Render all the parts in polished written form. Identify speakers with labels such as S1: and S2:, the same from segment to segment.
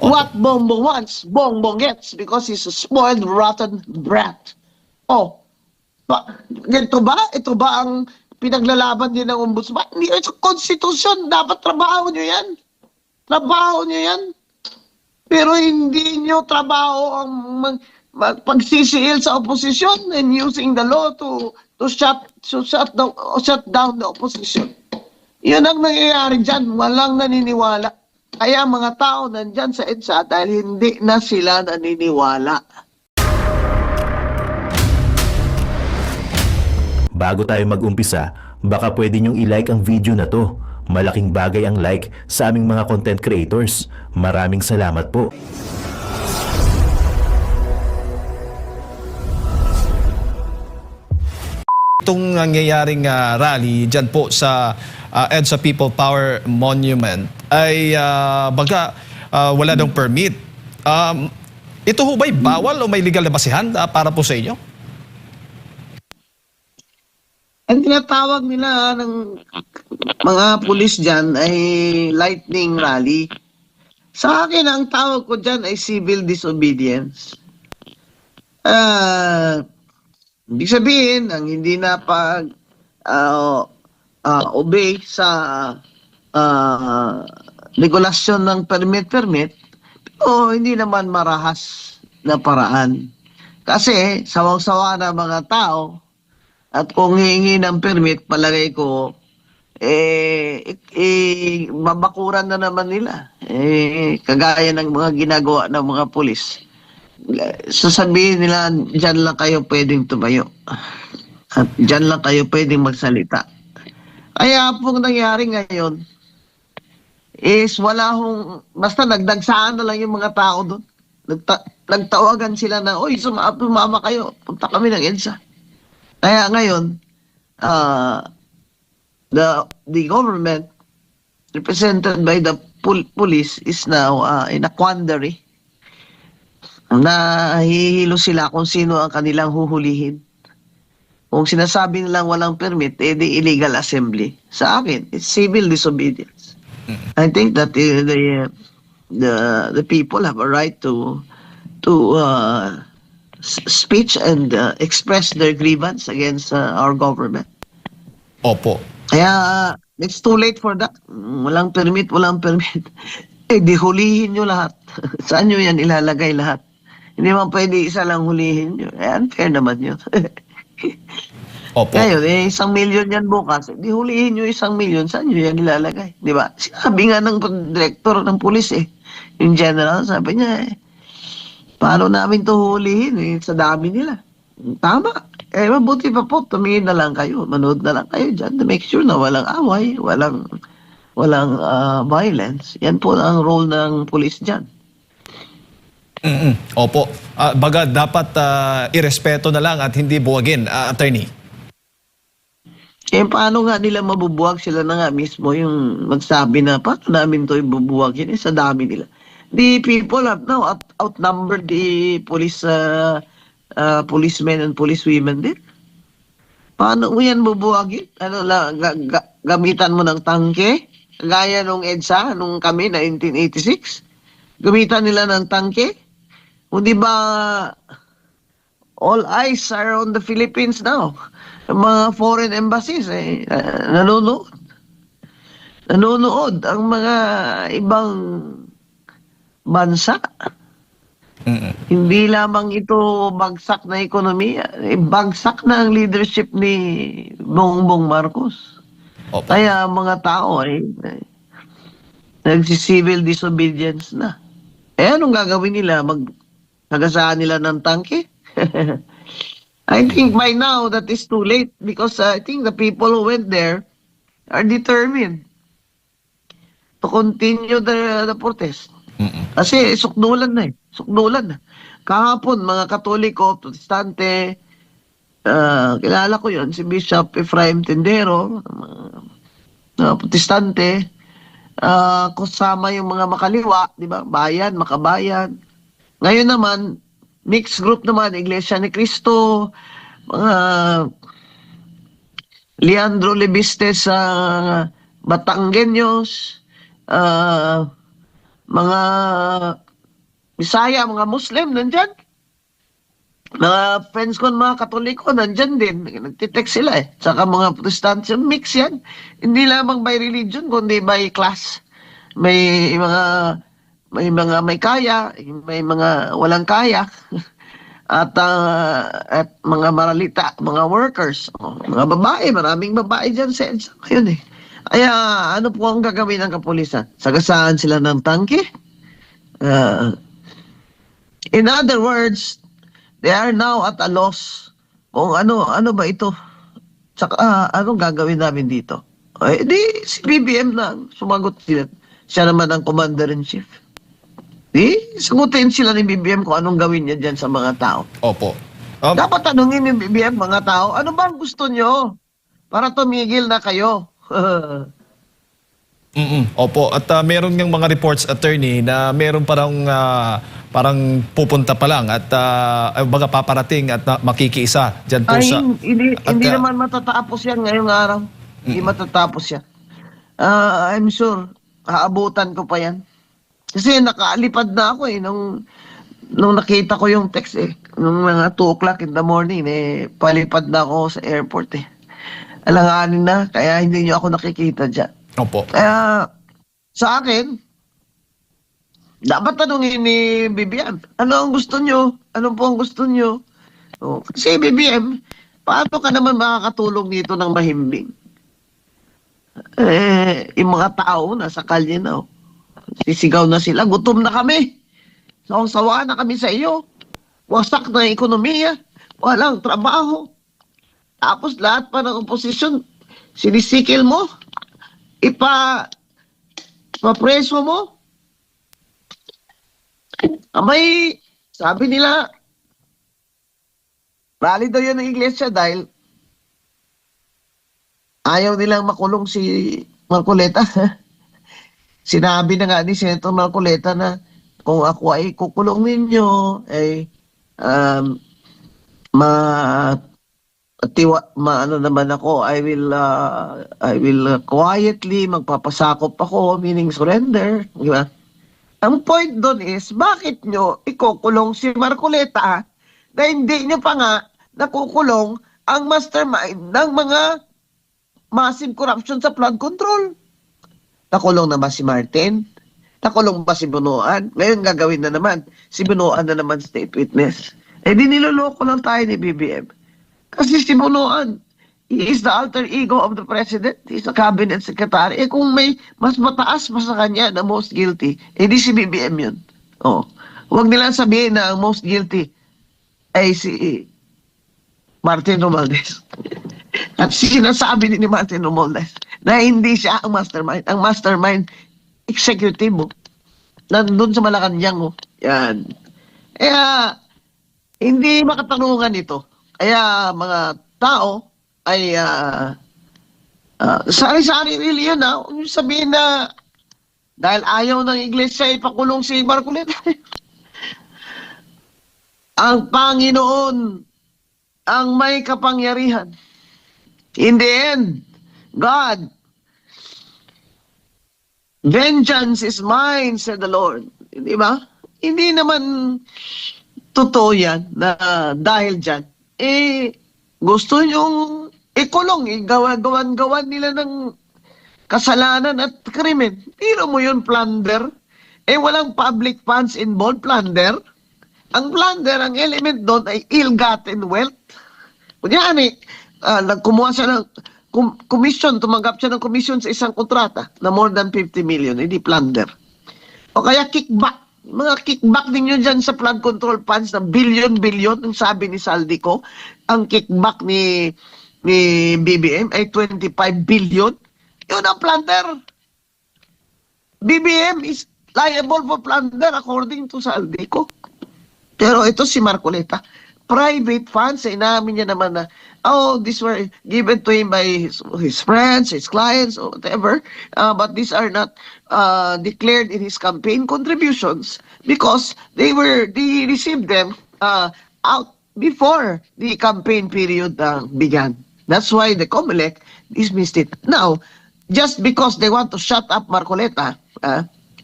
S1: Opo.
S2: What Bongbong wants, Bongbong gets because he's a spoiled, rotten brat. Oh, ganito ba? Ito ba ang pinaglalaban din ng ombudsman? Hindi, it's a constitution. Dapat trabaho nyo yan. Trabaho nyo yan. Pero hindi nyo trabaho ang pagsisiil sa opposition and using the law to shut down the opposition. Yun ang nangyayari dyan. Walang naniniwala. Kaya mga tao nandyan sa EDSA dahil hindi na sila naniniwala.
S3: Bago tayo mag-umpisa, baka pwede nyong i-like ang video na to. Malaking bagay ang like sa aming mga content creators. Maraming salamat po.
S1: Itong nangyayaring rally dyan po sa EDSA People Power Monument ay wala daw permit. Ito ho ba'y bawal o may legal na basihan para po sa inyo?
S2: Ang tinatawag nila ng mga pulis dyan ay lightning rally. Sa akin, ang tawag ko dyan ay civil disobedience. Ibig sabihin, ang hindi na obey sa regulasyon ng permit, o hindi naman marahas na paraan. Kasi sawang-sawa na mga tao, at kung hihingi ng permit, palagay ko, mabakuran na naman nila. Kagaya ng mga ginagawa ng mga pulis. Sasabihin nila, dyan lang kayo pwedeng tumayo. At dyan lang kayo pwedeng magsalita. Kaya pong nangyari ngayon, is basta nagdagsaan na lang yung mga tao doon. Nagtawagan sila na, oy, sumama kayo, punta kami ng EDSA. Kaya ngayon, the government represented by the police is now in a quandary. Nahihilo sila kung sino ang kanilang huhulihin. Kung sinasabi nilang walang permit, di illegal assembly. Sa akin, it's civil disobedience. I think that the people have a right to speech and express their grievance against our government.
S1: Opo.
S2: Kaya it's too late for that. Walang permit. Di hulihin nyo lahat. Saan nyo yan ilalagay lahat? Hindi man pwede isa lang hulihin nyo. Unfair naman yun.
S1: Opo.
S2: Ngayon, 1 milyon yan bukas. Di hulihin nyo 1 milyon. Saan nyo yan ilalagay? Di ba? Sinabi nga ng director ng pulis in general, sabi niya paano namin to hulihin sa dami nila. Tama. Mabuti pa po, tumingin na lang kayo. Manood na lang kayo dyan to make sure na walang away, walang violence. Yan po ang role ng pulis dyan.
S1: Opo. Baga dapat irespeto na lang at hindi buwagin, attorney.
S2: Paano nga nila mabubuwag? Sila na nga mismo yung magsabi na paano namin to ibubuwagin sa dami nila. The people have now outnumbered the policemen and policewomen din. Paano mo yan bubuwagin? Gamitan mo ng tangke? Gaya nung EDSA, nung kami na 1986? Gamitan nila ng tangke? O di ba all eyes are on the Philippines now? Mga foreign embassies nanonood ang mga ibang bansa. Hindi lamang ito bagsak na ekonomiya, bagsak na ang leadership ni Bongbong Marcos.
S1: Opo.
S2: Kaya mga tao nagsi-civil disobedience na. Anong gagawin nila? Magasahan nila ng tangke? I think by now that is too late because I think the people who went there are determined to continue the protest. Kasi sukdulan na Sukdulan na. Kahapon, mga Katoliko, Protestante, kilala ko yon si Bishop Efraim Tendero, Protestante, kasama yung mga makaliwa, di ba? Bayan, makabayan. Ngayon naman, mixed group naman, Iglesia ni Cristo, mga Leandro Lebistes sa Batanggenyos, mga Bisaya, mga Muslim, nandyan. Mga friends ko, mga Katoliko, nandyan din. Nagtitext sila eh. Saka mga Protestants, mix yan. Hindi lamang by religion, kundi by class. May may kaya, may mga walang kaya. At mga maralita, mga workers, mga babae, maraming babae dyan sa EDSA ngayon eh. Kaya ano po ang gagawin ng kapulisan? Sagasaan sila ng tangke? In other words, they are now at a loss kung ano ba ito. Saka anong gagawin namin dito? Eh, di si BBM na sumagot sila. Siya naman ang commander-in-chief. Di, sagutin sila ni BBM kung anong gawin niya dyan sa mga tao.
S1: Opo.
S2: Dapat tanungin ni BBM mga tao, ano ba ang gusto nyo para tumigil na kayo?
S1: Opo, at meron ng mga reports, attorney, na meron parang pupunta pa lang at baga paparating at makikiisa dyan po
S2: Ay,
S1: sa...
S2: hindi naman matatapos yan ngayong araw. Hindi matatapos yan. I'm sure, haabutan ko pa yan. Kasi nakaalipad na ako eh, nung nakita ko yung text eh. Nung mga 2 o'clock in the morning eh, palipad na ako sa airport eh. Alanganin na, kaya hindi nyo ako nakikita dyan.
S1: Opo.
S2: Kaya sa akin, dapat tanungin ni BBM, ano ang gusto nyo? Ano po ang gusto nyo? Kasi BBM, paano ka naman makakatulong dito ng mahimbing? Yung mga tao nasa kalye na, sisigaw na sila, gutom na kami. Sawa na kami sa iyo. Wasak na ang ekonomiya. Walang trabaho. Tapos lahat pa ng oposisyon, sinisikil mo. Papreso mo. May, sabi nila, rally daw yun ng iglesia dahil ayaw nilang makulong si Marcoleta. Sinabi na nga ni Senator Marcoleta na kung ako ay kukulong ninyo, ay ano naman ako, I will quietly magpapasakop ako, meaning surrender, di ba? Ang point doon is, bakit nyo ikukulong si Marcoleta na hindi nyo pa nga nakukulong ang mastermind ng mga massive corruption sa flood control? Nakulong na ba si Martin? Nakulong ba si Bunuan? Ngayon gagawin na naman. Si Bunuan na naman state witness. Eh di niloloko lang tayo ni BBM. Kasi si Bunuan, he is the alter ego of the president. He's a cabinet secretary. Eh kung may mas mataas pa sa kanya na most guilty, eh di si BBM yun. Huwag nilang sabihin na ang most guilty ay si Martin Romualdez. At sinasabi ni Martin Romualdez na hindi siya ang mastermind. Ang mastermind, executive mo. Nandun sa Malacanang. Yan. Kaya, hindi makatanungan ito. Kaya, mga tao ay sari-sari really yun. Yung sabihin na dahil ayaw ng iglesia ipakulong si Marcoleta. Ang Panginoon ang may kapangyarihan. In the end, God, vengeance is mine, said the Lord. Di ba? Hindi naman totoo yan na dahil dyan, gusto nyong ikulong, gawan nila ng kasalanan at krimen. Tiro mo yun, plunder. Walang public funds involved, plunder. Ang plunder, ang element doon ay ill-gotten wealth. Kunyari, kumuha siya ng commission, tumanggap siya ng commission sa isang kontrata na more than 50 million, hindi plunder. O kaya kickback. Mga kickback ninyo dyan sa flood control funds na billion-billion, ang sabi ni Saldico, ang kickback ni BBM ay 25 billion. Yun ang plunder. BBM is liable for plunder according to Saldico. Pero ito si Marcoleta, private funds, inamin niya naman na, these were given to him by his friends, his clients, or whatever, but these are not declared in his campaign contributions because they received them out before the campaign period began. That's why the COMELEC dismissed it. Now, just because they want to shut up Marcoleta,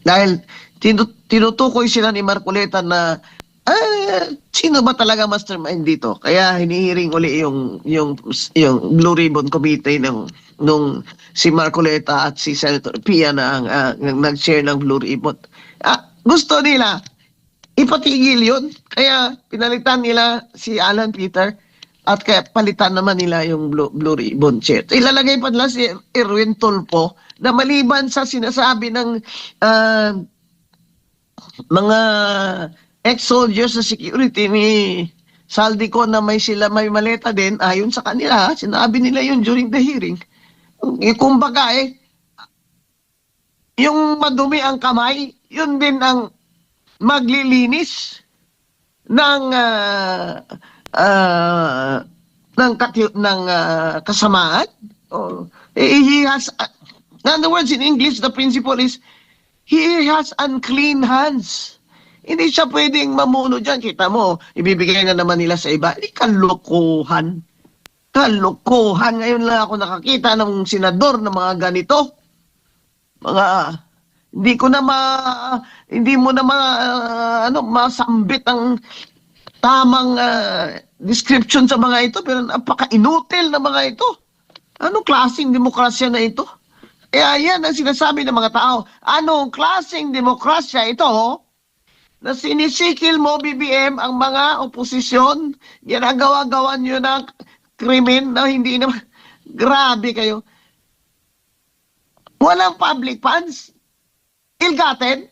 S2: dahil tinutukoy sila ni Marcoleta na sino ba talaga mastermind dito? Kaya hinihiring uli yung Blue Ribbon Committee nung si Marcoleta at si Senator Pia na ang nag-share ng Blue Ribbon. Gusto nila ipatigil yun. Kaya pinalitan nila si Alan Peter at kaya palitan naman nila yung Blue Ribbon chair. Ilalagay pa nila si Erwin Tulfo na maliban sa sinasabi ng mga ex-soldiers sa security ni Saldico na may maleta din, ayon sa kanila, sinabi nila yun during the hearing. Kumbaga yung madumi ang kamay, yun din ang maglilinis ng kasamaan. He has, in other words, in English, the principle is he has unclean hands. Hindi siya pwedeng mamuno dyan. Kita mo, ibibigay na naman nila sa iba. Hindi, kalokohan. Kalokohan. Ngayon lang ako nakakita ng senador na mga ganito. Hindi mo na masambit ang tamang description sa mga ito, pero napaka-inutil na mga ito. Anong klaseng demokrasya na ito? Kaya yan ang sinasabi ng mga tao. Anong klaseng demokrasya ito na sinisikil mo, BBM, ang mga oposisyon, ginagawa-gawa nyo ng krimen na hindi naman. Grabe kayo. Walang public funds. Ill-gotten.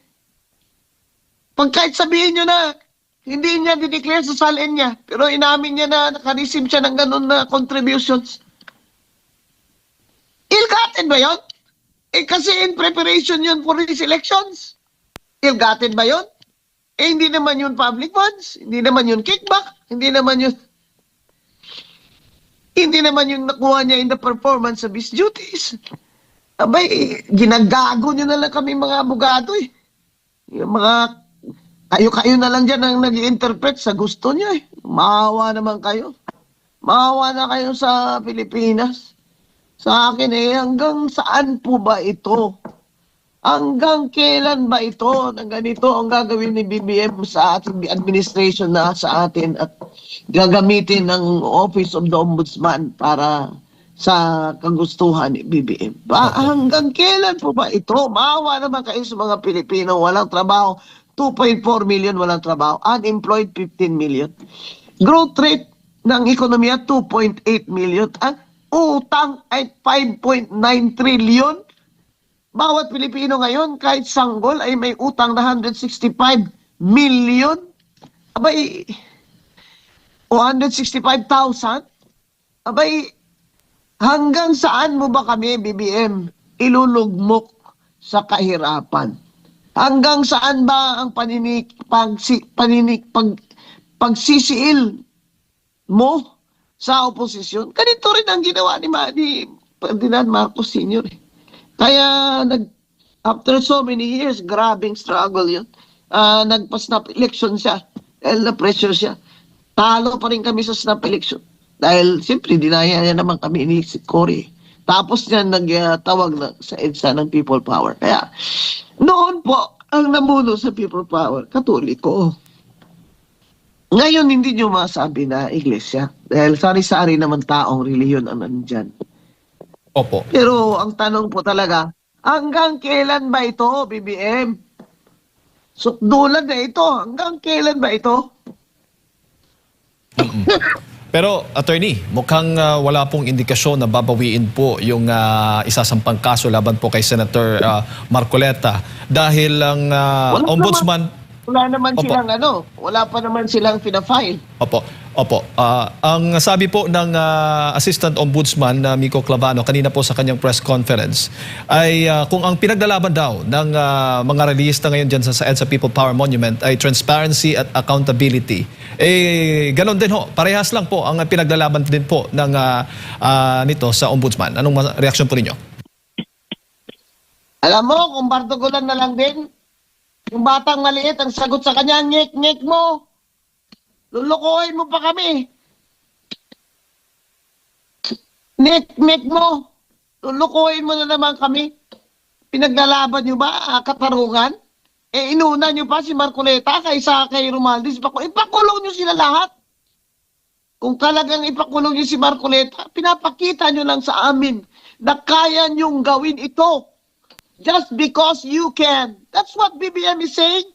S2: Pag kahit sabihin nyo na hindi niya dideclare sa salin niya, pero inamin niya na nakareceive siya ng ganun na contributions. Ill-gotten ba yun? Kasi in preparation yun for these elections. Ill-gotten ba yun? Hindi naman yun public funds. Hindi naman yun kickback. Hindi naman yun nakuha niya in the performance of his duties. Abay, ginagago nyo na lang kami mga abogado eh. Yung mga, kayo na lang dyan ang nag-interpret sa gusto niya eh. Maawa naman kayo. Maawa na kayo sa Pilipinas. Sa akin eh, hanggang saan po ba ito? Hanggang kailan ba ito na ganito ang gagawin ni BBM sa ating administration na sa atin at gagamitin ng Office of the Ombudsman para sa kagustuhan ni BBM. Hanggang kailan po ba ito? Maawa naman kayo sa mga Pilipino, walang trabaho. 2.4 million walang trabaho. Unemployed, 15 million. Growth rate ng ekonomiya, 2.8 million. Ang utang ay 5.9 trillion. Bawat Pilipino ngayon, kahit sanggol, ay may utang na 165 million. Abay, o 165,000. Abay, hanggang saan mo ba kami, BBM, ilulugmok sa kahirapan? Hanggang saan ba ang pagsisiil mo sa oposisyon? Ganito rin ang ginawa ni Ferdinand Marcos Sr. Kaya, after so many years, grabing struggle yun. Nagpa-snap election siya. Dahil na-pressure siya. Talo pa rin kami sa snap election. Dahil, siyempre, dinaya niya naman kami ni si Cory. Tapos niya nagtawag na sa EDSA ng People Power. Kaya, noon po, ang namuno sa People Power, Katoliko. Ngayon, hindi nyo masabi na iglesia. Dahil sari-sari naman taong reliyon ang nandyan.
S1: Opo.
S2: Pero ang tanong po talaga, hanggang kailan ba ito, BBM? Sukdulan na ito. Hanggang kailan ba ito?
S1: Pero, attorney, mukhang wala pong indikasyon na babawiin po yung isasampang kaso laban po kay Senator Marcoleta dahil ang ombudsman...
S2: Wala naman
S1: Opo.
S2: wala pa naman silang pina-file.
S1: Opo. Ang sabi po ng Assistant Ombudsman na Miko Clavano kanina po sa kanyang press conference ay kung ang pinaglalaban daw ng mga relihista ngayon dyan sa EDSA People Power Monument ay transparency at accountability. Ganon din ho. Parehas lang po ang pinaglalaban din po ng nito sa Ombudsman. Anong reaksyon po ninyo?
S2: Alam mo, kung bartugulan na lang din, yung batang maliit, ang sagot sa kanya, ngek-ngek mo. Lulukohin mo pa kami. Ngek-ngek mo. Lulukohin mo na naman kami. Pinaglalaban nyo ba, katarungan? inuna nyo pa si Marcoleta kaysa kay Romualdez. Ipakulong nyo sila lahat. Kung talagang ipakulong nyo si Marcoleta, pinapakita nyo lang sa amin na kaya nyong gawin ito. Just because you can. That's what BBM is saying.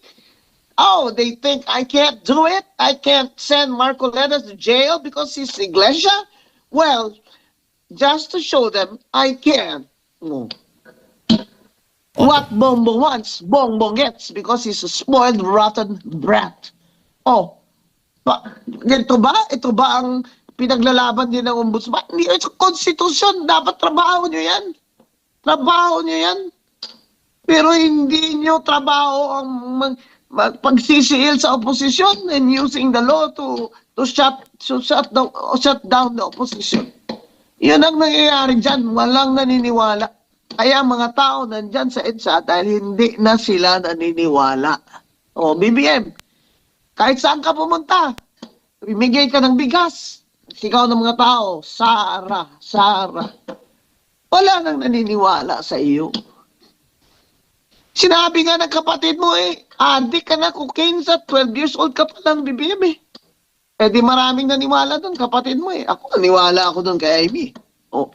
S2: Oh, they think I can't do it? I can't send Marcoleta to jail because he's Iglesia? Well, just to show them, I can. What Bongbong wants, Bongbong gets because he's a spoiled, rotten brat. Oh, ito ba? Ito ba ang pinaglalaban din ng ombudsman? Hindi, it's a konstitusyon. Dapat trabaho nyo yan. Trabaho nyo yan. Pero hindi nyo trabaho ang pagsisiil sa oposisyon and using the law to shut down the opposition. Yun ang nangyayari dyan. Walang naniniwala. Kaya mga tao nandyan sa EDSA dahil hindi na sila naniniwala. O, BBM, kahit saan ka pumunta, bimigay ka ng bigas. Sigaw ng mga tao, Sara, Sara. Wala nang naniniwala sa iyo. Sinabi nga ng kapatid mo adik ka na cocaine sa 12 years old ka pa lang, BBM di maraming naniwala doon, kapatid mo Ako, naniwala ako doon kay Amy. Oh.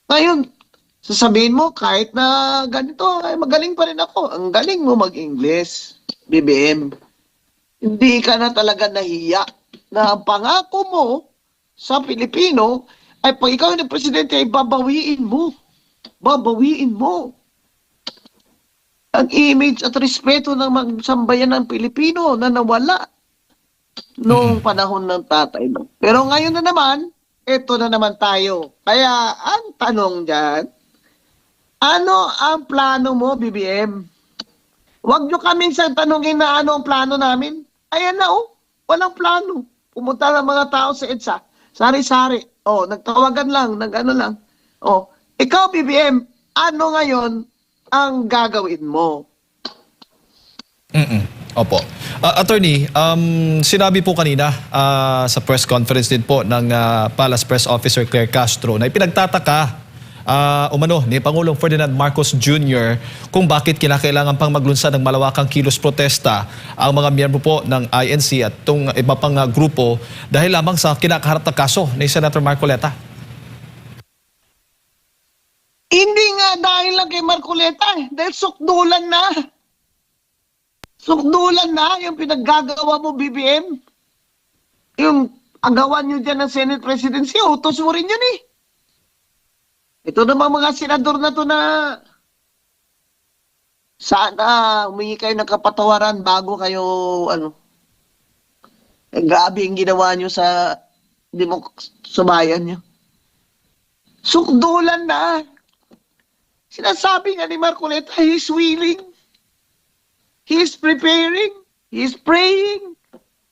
S2: Ngayon, sasabihin mo, kahit na ganito, magaling pa rin ako. Ang galing mo mag-English, BBM. Hindi ka na talaga nahiya na ang pangako mo sa Pilipino ay pag ikaw ng presidente ay babawiin mo. Babawiin mo ang image at respeto ng sambayan ng Pilipino na nawala noong panahon ng tatay mo. Pero ngayon na naman, ito na naman tayo. Kaya ang tanong dyan, ano ang plano mo, BBM? Huwag nyo kaming tanongin na ano ang plano namin. Ayan na walang plano. Pumunta ng mga tao sa EDSA. Sari-sari. Nagtawagan lang, nag-ano lang. Ikaw, BBM, ano ngayon ang gagawin mo?
S1: Opo. Attorney, sinabi po kanina sa press conference din po ng Palace Press Officer Claire Castro na ipinagtataka umano ni Pangulong Ferdinand Marcos Jr. kung bakit kinakailangan pang maglunsad ng malawakang kilos protesta ang mga miyembro po ng INC at itong iba pang grupo dahil lamang sa kinakaharap na kaso ni Senator Marcoleta.
S2: Hindi nga dahil lang kay Marcoleta dahil sukdulan na. Sukdulan na yung pinaggagawa mo, BBM. Yung agawan nyo dyan ng Senate Presidency, utos mo rin yun Ito naman mga senador na to na sana humingi kayo ng kapatawaran bago kayo, grabe yung ginawa nyo sa subayan nyo. Sukdulan na. Sinasabi nga ni Marcoleta, he's willing. He's preparing. He's praying.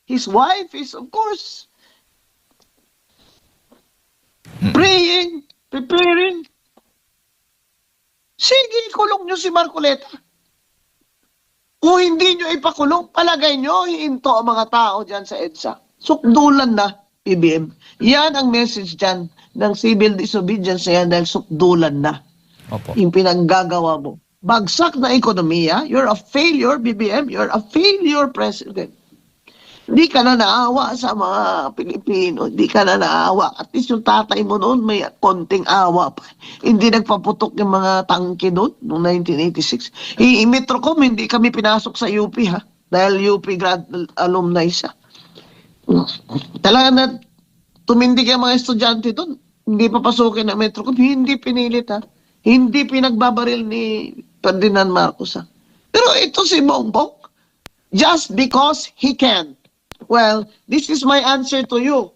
S2: His wife is, of course, praying, preparing. Sige, kulong nyo si Marcoleta. Kung hindi nyo ipakulong, palagay nyo, hiinto ang mga tao dyan sa EDSA. Sukdulan na, PBM. Yan ang message dyan ng civil disobedience na yan dahil sukdulan na.
S1: Opo.
S2: Yung pinaggagawa mo. Bagsak na ekonomiya, you're a failure, BBM, you're a failure, President. Hindi ka na naawa sa mga Pilipino, hindi ka na naawa. At least yung tatay mo noon may konting awa pa. Hindi nagpaputok yung mga tangke doon noong 1986. Metrocom, hindi kami pinasok sa UP dahil UP grad alumni siya. Talaga na tumindig yung mga estudyante doon. Hindi papasukin na Metrocom, hindi pinilit Hindi pinagbabaril ni Ferdinand Marcos Pero ito si Bongbong, just because he can. Well, this is my answer to you,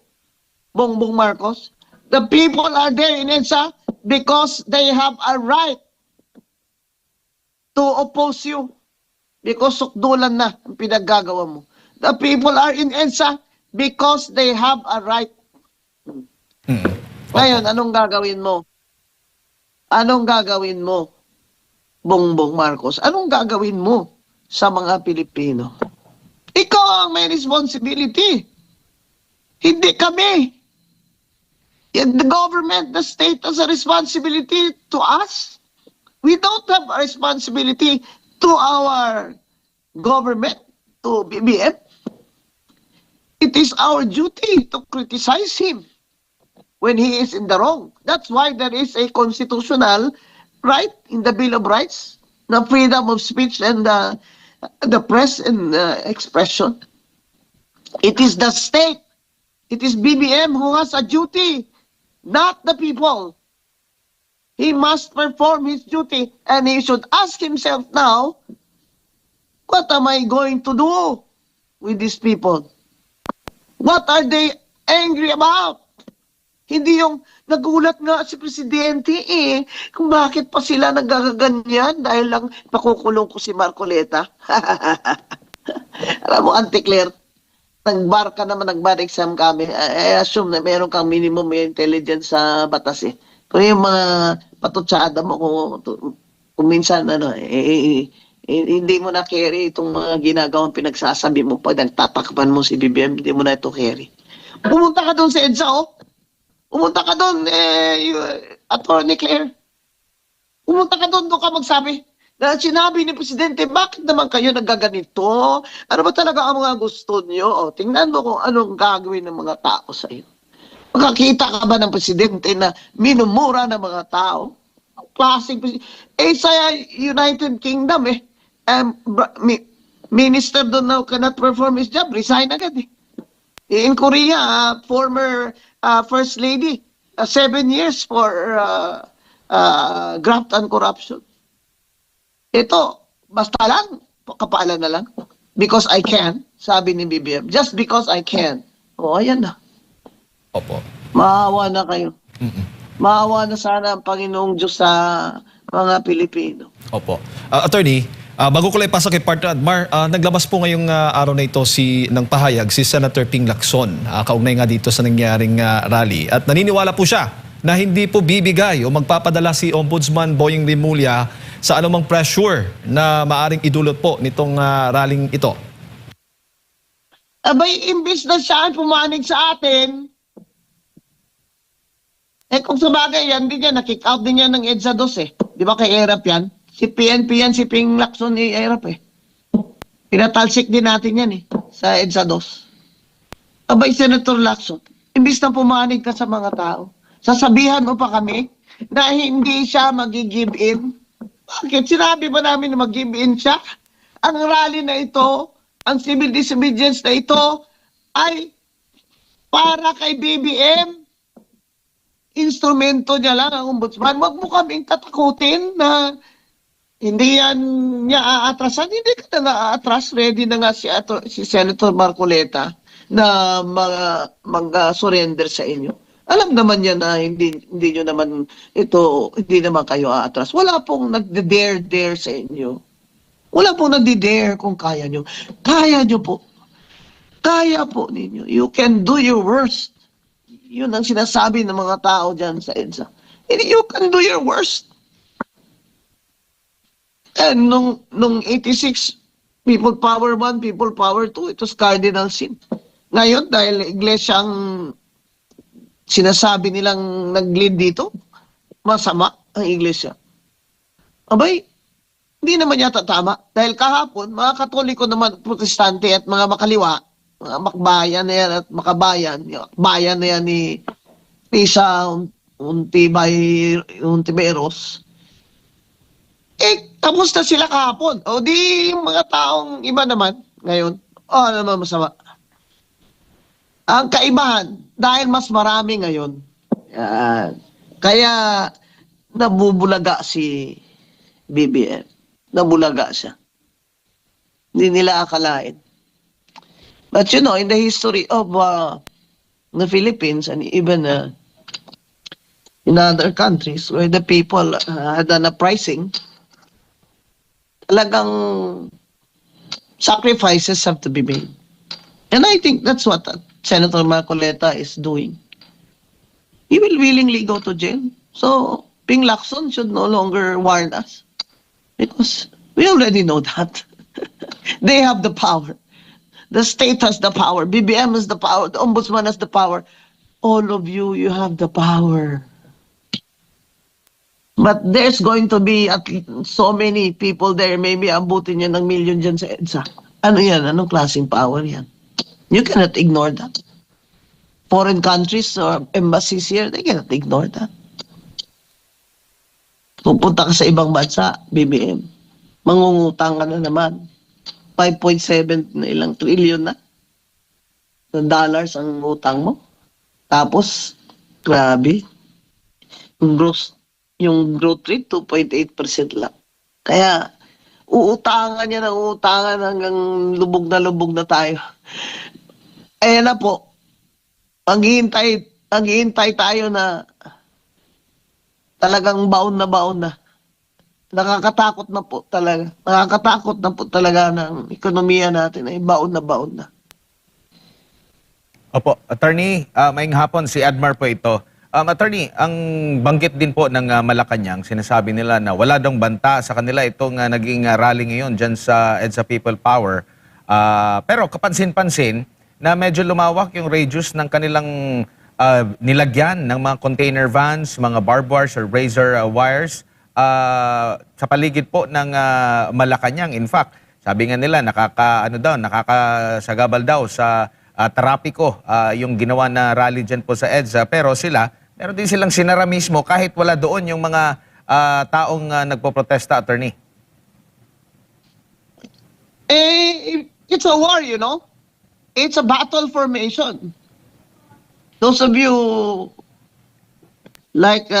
S2: Bongbong Marcos. The people are there in EDSA because they have a right to oppose you. Because sukdulan na ang pinaggagawa mo. The people are in EDSA because they have a right. Ngayon, anong gagawin mo? Anong gagawin mo, Bongbong Marcos? Anong gagawin mo sa mga Pilipino? Ikaw ang may responsibility. Hindi kami. The government, the state has a responsibility to us. We don't have a responsibility to our government to BBM. It is our duty to criticize him when he is in the wrong. That's why there is a constitutional right in the Bill of Rights, the freedom of speech and the press and expression. It is the state, it is BBM who has a duty, not the people. He must perform his duty and he should ask himself now, what am I going to do with these people? What are they angry about? Hindi yung nagulat nga si Presidente kung bakit pa sila nagagaganyan dahil lang nakukulong ko si Marcoleta. Alam mo, Auntie Claire, nag-bar ka naman, nag-bar exam kami. I assume na meron kang minimum intelligence sa batas Kung yung mga patutsada mo, kung minsan hindi mo na carry itong mga ginagawang pinagsasabi mo pag nagtatakpan mo si BBM, hindi mo na ito carry. Pumunta ka doon sa EDSA, Pumunta ka doon, Attorney Claire. Pumunta ka doon ka magsabi. Dahil sinabi ni Presidente, bakit naman kayo nagaganito? Ano ba talaga ang mga gusto niyo? Tingnan mo kung anong gagawin ng mga tao sa iyo. Makakita ka ba ng Presidente na minumura ng mga tao? Klaseng Presidente. Sa United Kingdom, minister doon na cannot perform his job, resign agad In Korea, former First Lady, 7 years for graft and corruption. Ito, basta lang, kapalan na lang. Because I can, sabi ni BBM. Just because I can. Ayan na.
S1: Opo.
S2: Maawa na kayo. Maawa na sana ang Panginoong Diyos sa mga Pilipino.
S1: Opo. Attorney, bago ko lang ipasa kay Partner Admar, naglabas po ngayong araw na ito ng pahayag si Senator Ping Lacson, kaugnay nga dito sa nangyaring rally. At naniniwala po siya na hindi po bibigay o magpapadala si Ombudsman Boying Rimulya sa anumang pressure na maaring idulot po nitong rallying ito.
S2: Abay, imbis na siya ang pumanig sa atin, kung sa bagay yan, din yan, nakick out din yan ng EDSA 2 Di ba kay ERAP yan? Si PNP yan, si Ping Lacson ni ERAP Pinatalsik din natin yan sa EDSA 2. Abay, Senator Lacson, imbis na pumanig ka sa mga tao, sasabihan mo pa kami na hindi siya mag-give in. Bakit? Sinabi ba namin na mag-give in siya? Ang rally na ito, ang civil disobedience na ito, ay para kay BBM. Instrumento niya lang ang ombudsman. Huwag mo kaming tatakutin na hindi yan niya aatrasan. Hindi ka na aatras. Ready na nga si Senator Marcoleta na mag-surrender sa inyo. Alam naman niya na hindi nyo naman ito, hindi naman kayo aatras. Wala pong nagde-dare sa inyo. Wala pong nagde-dare kung kaya nyo. Kaya nyo po. Kaya po ninyo. You can do your worst. Yun ang sinasabi ng mga tao dyan sa EDSA. You can do your worst. And nung 86, People Power 1, People Power 2, it was cardinal sin. Ngayon, dahil iglesyang sinasabi nilang nag-lead dito, masama ang iglesia. Abay, hindi naman yata tama. Dahil kahapon, mga Katoliko naman, Protestante at mga makaliwa, mga makbayan na yan at makabayan, bayan na yan ni Risa Untiveros, tapos na sila kahapon. O di yung mga taong iba naman, ngayon, naman masama. Ang kaibahan, dahil mas marami ngayon, kaya nabubulaga si BBM. Nabulaga siya. Hindi nila akalain. But you know, in the history of the Philippines and even in other countries where the people had an uprising, talagang sacrifices have to be made. And I think that's what Senator Marcoleta is doing. He will willingly go to jail. So, Ping Lacson should no longer warn us. Because we already know that. They have the power. The state has the power. BBM has the power. The Ombudsman has the power. All of you, you have the power. But there's going to be so many people there. Maybe abutin niya ng million dyan sa EDSA. Ano yan? Anong klaseng power yan? You cannot ignore that. Foreign countries or embassies here, they cannot ignore that. Pupunta ka sa ibang bansa, BBM. Mangungutang ka na naman. 5.7 na ilang trillion na dollars ang utang mo. Tapos, grabe. Yung growth rate, 2.8% lang. Kaya, uutangan niya ng uutangan hanggang lubog na tayo. Ayan na po. Maghihintay tayo na talagang baon na. Nakakatakot na po talaga. Nakakatakot na po talaga ng ekonomiya natin ay baon na.
S4: Opo, Attorney, maayong hapon, si Admar po ito. Attorney, ang banggit din po ng Malacanang, sinasabi nila na wala daw banta sa kanila itong naging rally ngayon dyan sa EDSA People Power. Pero kapansin-pansin na medyo lumawak yung radius ng kanilang nilagyan ng mga container vans, mga barbed wires or razor wires sa paligid po ng Malacanang. In fact, sabi nga nila nakakasagabal daw sa trapiko yung ginawa na rally dyan po sa EDSA. Pero meron din silang sinara mismo kahit wala doon yung mga taong nagpoprotesta, Attorney.
S2: It's a war, you know? It's a battle formation. Those of you like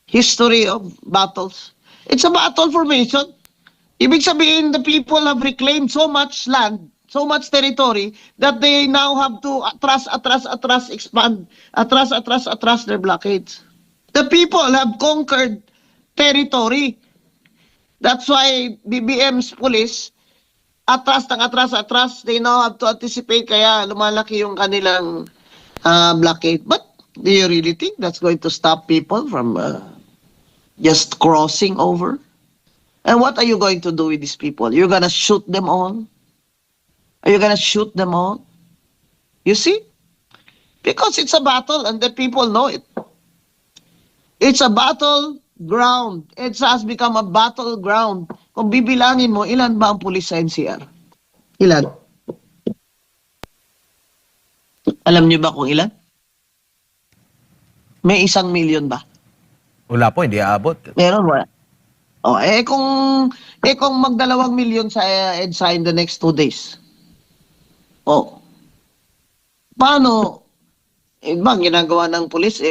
S2: history of battles, it's a battle formation. Ibig sabihin, the people have reclaimed so much land, so much territory, that they now have to expand, atras their blockades. The people have conquered territory. That's why BBM's police, atras, they now have to anticipate, kaya lumalaki yung kanilang blockade. But do you really think that's going to stop people from just crossing over? And what are you going to do with these people? You're gonna shoot them all? Are you gonna shoot them all? You see? Because it's a battle and the people know it. It's a battleground. It has become a battleground. Kung bibilangin mo, ilan ba ang pulis sa NCR? Ilan? Alam niyo ba kung ilan? May 1 million ba?
S4: Wala po, hindi aabot.
S2: Meron, wala. Kung mag2 million sa EDSA in the next 2 days. Paano? Bang ginagawa ng pulis,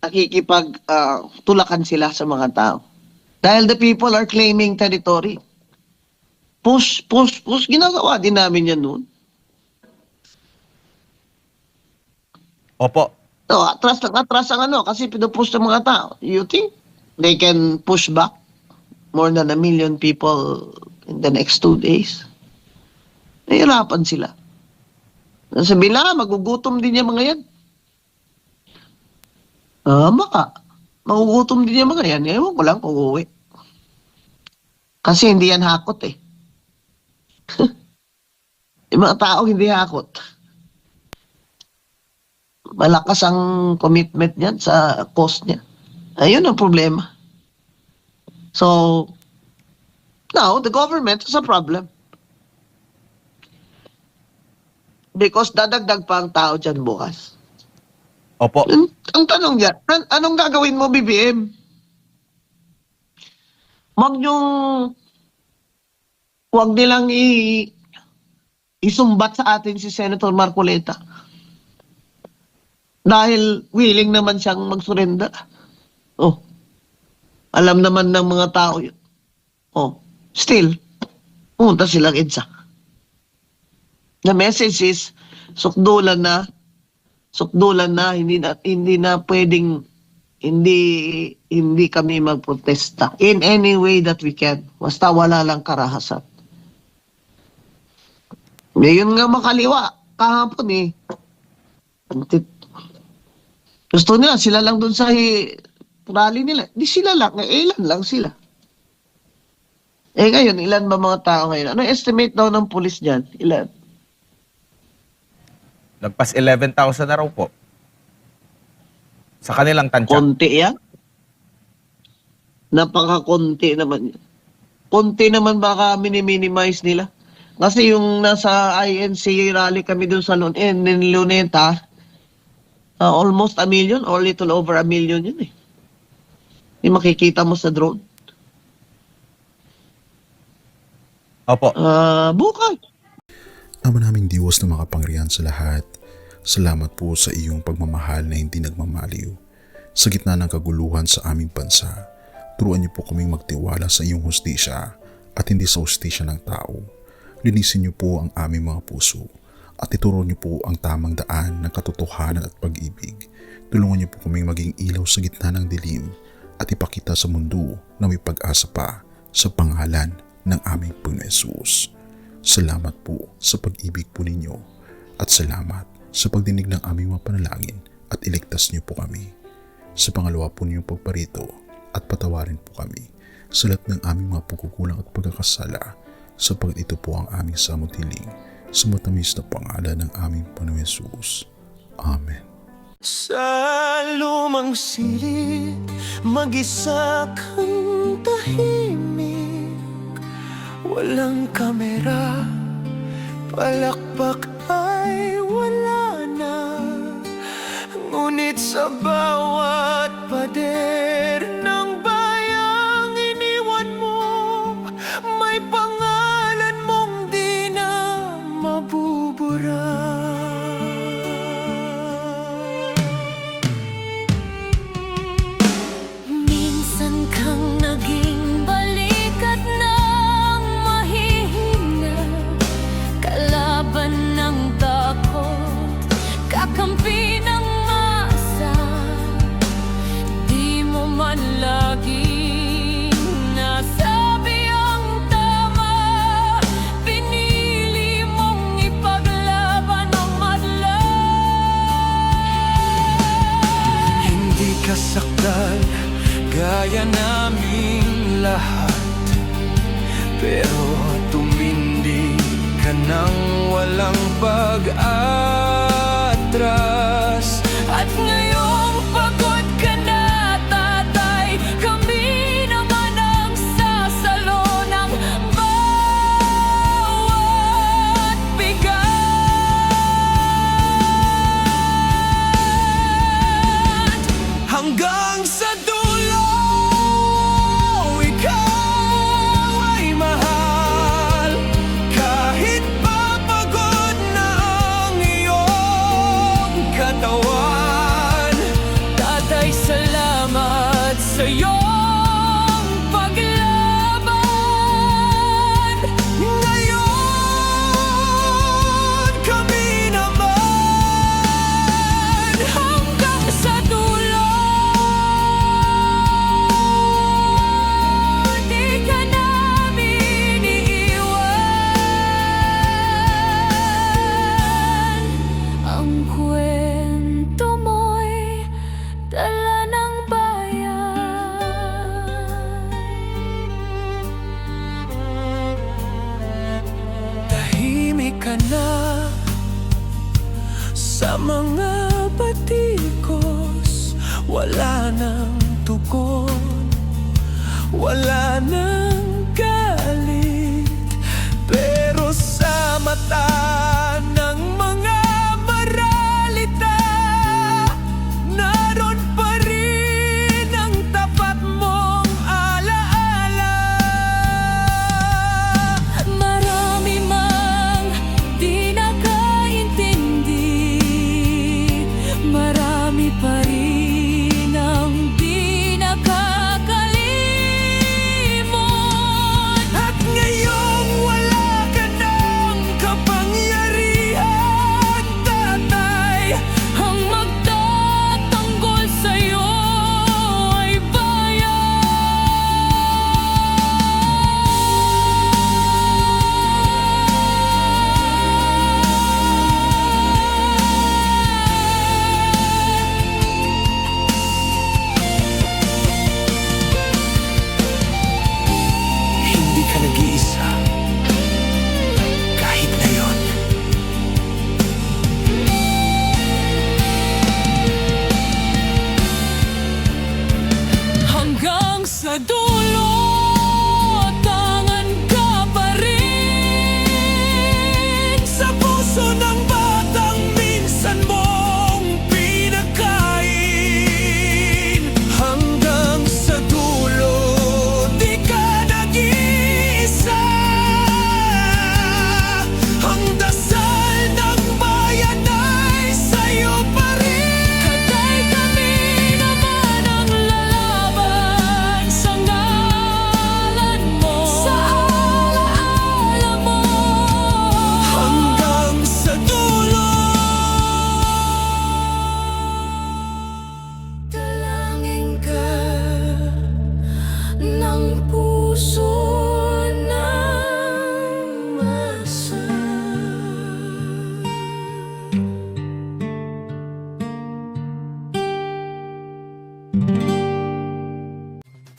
S2: nakikipag-tulakan sila sa mga tao. Dahil the people are claiming territory. Push. Ginagawa din namin yan noon.
S4: Opo.
S2: Atras ang kasi pinupush ng mga tao. You think they can push back more than 1 million people in the next 2 days? Nahihirapan sila. Sabi nila, magugutom din yung mga yan. Baka. Magugutom din yung mga yan. Ewan ko lang kung uuwi. Kasi hindi yan hakot eh. Yung mga tao hindi hakot. Malakas ang commitment niyan sa cost niya. Ayun ang problema. So, now, the government has a problem. Because dadagdag pa ang tao dyan bukas.
S4: Opo.
S2: Ang tanong dyan, anong gagawin mo, BBM? Huwag nilang isumbat sa atin si Senator Marcoleta. Dahil willing naman siyang magsurrender. Alam naman ng mga tao yun. Still, pumunta silang EDSA. The message is, sukdulan na, hindi na pwedeng, hindi kami magprotesta in any way that we can. Basta wala lang karahasan. Ngayon nga makaliwa, kahapon eh. Gusto nila, sila lang dun sa rally nila. Di sila lang, ilan lang sila. Ngayon, ilan ba mga tao ngayon? Ano estimate daw ng pulis dyan? Ilan?
S4: Lagpas 11,000 na raw po. Sa kanilang tansya.
S2: Konti yan? Napaka-konti naman yun. Konti naman baka minimize nila. Kasi yung nasa INC rally kami dun sa Luneta, almost 1 million or little over 1 million yun eh. Yung makikita mo sa drone.
S4: Opo.
S2: Bukas.
S5: Ama naming Diyos na makapangyarihan sa lahat, salamat po sa iyong pagmamahal na hindi nagmamaliw. Sa gitna ng kaguluhan sa aming bansa, turuan niyo po kaming magtiwala sa iyong hustisya at hindi sa hustisya ng tao. Linisin niyo po ang aming mga puso at ituro niyo po ang tamang daan ng katotohanan at pag-ibig. Tulungan niyo po kaming maging ilaw sa gitna ng dilim at ipakita sa mundo na may pag-asa pa sa pangalan ng aming Panginoon Hesus. Salamat po sa pag-ibig po ninyo at salamat sa pagdinig ng aming mga panalangin at iligtas niyo po kami. Sa pangalawa po niyong pagparito at patawarin po kami sa lahat ng aming mga pagkukulang at pagkakasala sapagkat ito po ang aming samutiling sa matamis na pangalan ng aming Panginoon Hesus. Amen.
S6: Sa lumang silid, mag-isa kang tahimik. Walang kamera, palakpak ay wala na. Ngunit sa bawat pader ng bayang iniwan mo, may pangalan mong di na mabubura.
S7: Minsan kang naging balikat ng mahihina, kalaban ng takot, kakampi ng masa. Di mo man laging nasabi ang tama, pinili mong ipaglaban ang madla.
S6: Hindi ka sakdal gaya naming lahat, pero tumindi ka ng walang pag-atras. At ngayong pagod ka na, tatay, kami naman ang sasalo ng bawat bigat. Hanggang sa dulo, ikaw ay mahal. Kahit papagod na ang iyong katawan, tatay, salamat sa iyong paglaban. Ngayon, kami naman hanggang sa dulo. Di ka namin iiwan. Ang kwento mo'y dala ng bayan. Tahimik ka na sa mga batikos, wala nang tugon, wala nang galit, pero sa mata ng mga maralita, naroon pa rin ang tapat mong alaala.
S7: Marami mang di nakaintindi, marami pa rin ang di nakakalimot.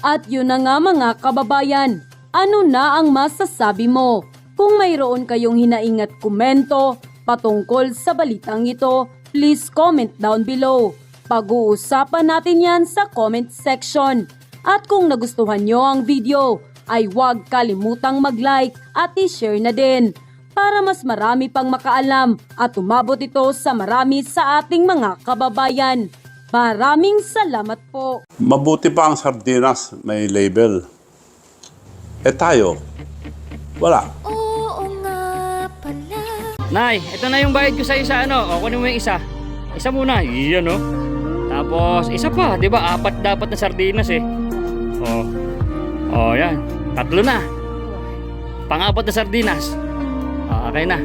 S8: At yun na nga mga kababayan, ano na ang masasabi mo? Kung mayroon kayong hinaing at komento patungkol sa balitang ito, please comment down below. Pag-uusapan natin yan sa comment section. At kung nagustuhan nyo ang video, ay huwag kalimutang mag-like at i-share na din para mas marami pang makaalam at umabot ito sa marami sa ating mga kababayan. Maraming salamat po.
S9: Mabuti pa ang sardinas, may label. Eh tayo, wala.
S7: Oo nga pala.
S10: Nay, ito na yung bayad ko sa isa, ano? O, kunin mo yung isa. Isa muna, iyan, no? Tapos, isa pa, di ba? 4 dapat na sardinas, eh. Yan. 3 na. Pang-4 na sardinas. Okay na.